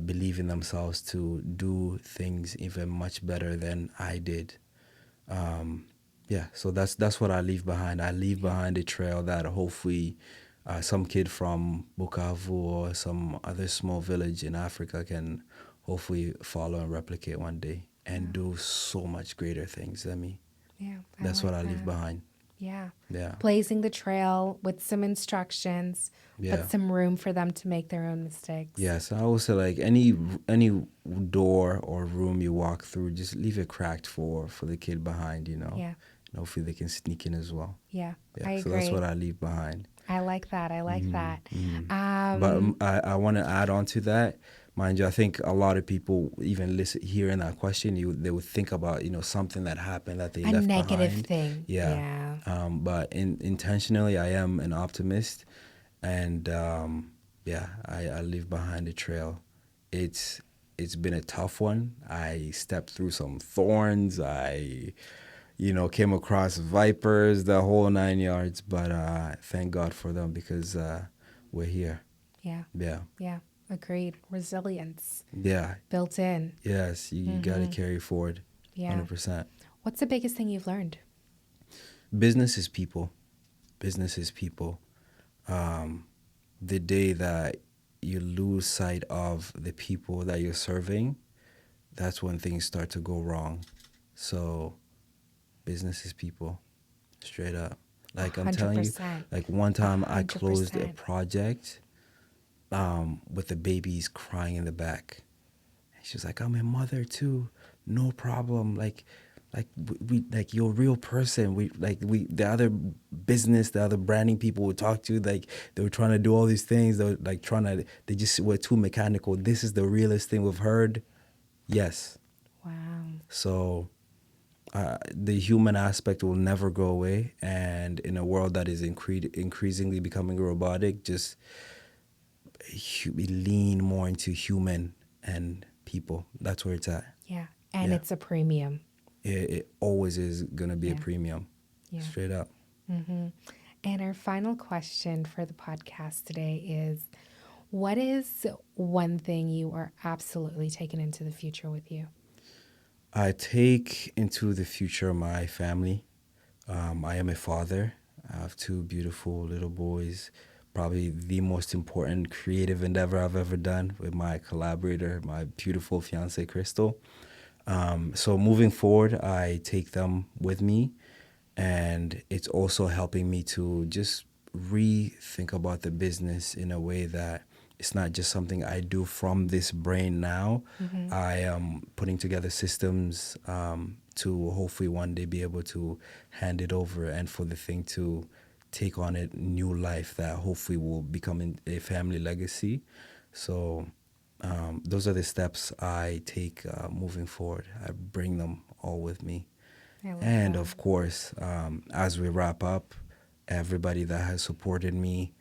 believe in themselves to do things even much better than I did. Yeah, so that's what I leave behind. I leave behind a trail that hopefully some kid from Bukavu or some other small village in Africa can hopefully follow and replicate one day and do so much greater things than me. Yeah, That's like what I leave that. behind. Yeah. Yeah. Blazing the trail with some instructions, Yeah. but some room for them to make their own mistakes. Yes, I always say like any door or room you walk through, just leave it cracked for the kid behind, Yeah. And hopefully they can sneak in as well. Yeah. Yeah, I so that's agree. what I leave behind. I like that. I like that. But I want to add on to that. Mind you, I think a lot of people even hearing that question, they would think about something that happened that they A left negative behind. thing. Yeah. Yeah. But intentionally, I am an optimist, and yeah, I leave behind a trail. It's been a tough one. I stepped through some thorns. I came across vipers, the whole 9 yards. But thank God for them because we're here. Yeah. Yeah. Yeah. Agreed. Resilience Yeah. built in. Yes, you got to carry forward. Yeah. 100%. What's the biggest thing you've learned? Business is people. Business is people. The day that you lose sight of the people that you're serving, that's when things start to go wrong. So business is people, straight up. Like I'm telling you, 100%. like one time I 100%. closed a project with the babies crying in the back. And she was like, I'm a mother too. No problem. Like we like you're a real person. The other business, the other branding people would talk to, like they were trying to do all these things. They were like they just were too mechanical. This is the realest thing we've heard. Yes. Wow. So the human aspect will never go away. And in a world that is increasingly becoming robotic, just lean more into human and people. That's where it's at. Yeah. And Yeah. it's a premium. It always is going to be a Yeah. premium. Yeah. Straight up. And And our final question for the podcast today is, what is one thing you are absolutely taking into the future with you? I take into the future my family. I am a father. I have two beautiful little boys. Probably the most important creative endeavor I've ever done with my collaborator, my beautiful fiance, Crystal. So moving forward, I take them with me, and it's also helping me to just rethink about the business in a way that it's not just something I do from this brain now. I am putting together systems to hopefully one day be able to hand it over and for the thing to take on a new life that hopefully will become a family legacy. So those are the steps I take moving forward. I bring them all with me. I love And that. of course, as we wrap up, everybody that has supported me,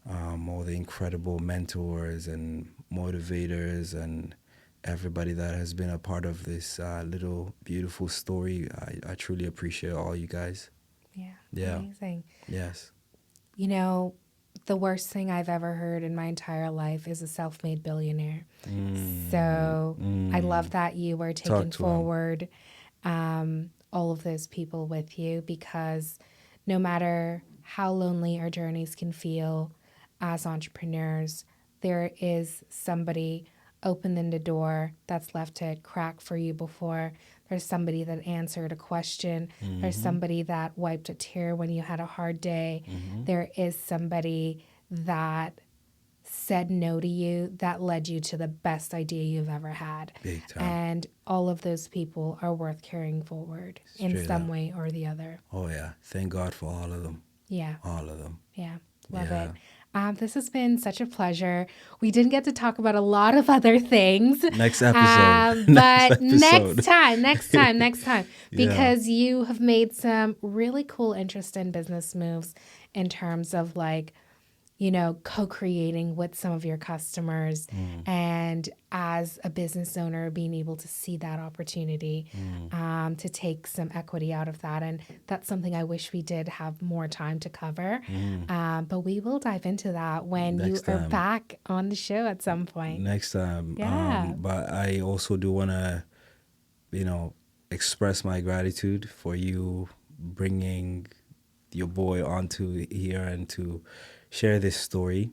all the incredible mentors and motivators, and everybody that has been a part of this little beautiful story, I truly appreciate all you guys. Yeah, Yeah. amazing. Yes. You know, the worst thing I've ever heard in my entire life is a self-made billionaire. So I love that you are taking Talk to 'em. forward all of those people with you, because no matter how lonely our journeys can feel as entrepreneurs, there is somebody opening the door that's left a crack for you before. There's somebody that answered a question. There's somebody that wiped a tear when you had a hard day. There is somebody that said no to you that led you to the best idea you've ever had. Big time. And all of those people are worth carrying forward in Straight some up. way or the other. Oh, yeah. Thank God for all of them. Yeah. All of them. Yeah. Love Yeah. it. This has been such a pleasure. We didn't get to talk about a lot of other things. Next episode. But Next next time, because you have made some really cool, interesting business moves in terms of co-creating with some of your customers, and as a business owner, being able to see that opportunity to take some equity out of that. And that's something I wish we did have more time to cover. But we will dive into that when Next you are time. back on the show at some point. Next time. Yeah. But I also do want to, express my gratitude for you bringing your boy onto here and to share this story.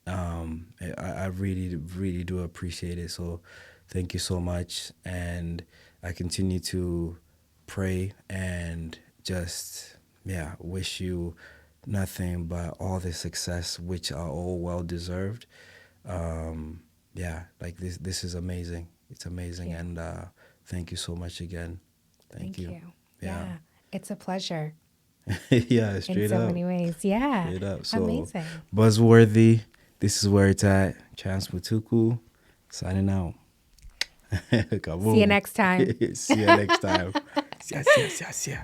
I really, really do appreciate it. So thank you so much. And I continue to pray and just, wish you nothing but all the success, which are all well deserved. This is amazing. It's amazing. Yeah. And thank you so much again. Thank you. Yeah. It's a pleasure Yeah, straight in so up. see Yeah. Straight up. So Amazing. buzzworthy. This is where it's at. Chance Mutuku signing out. See you next time. See you next time. Yes.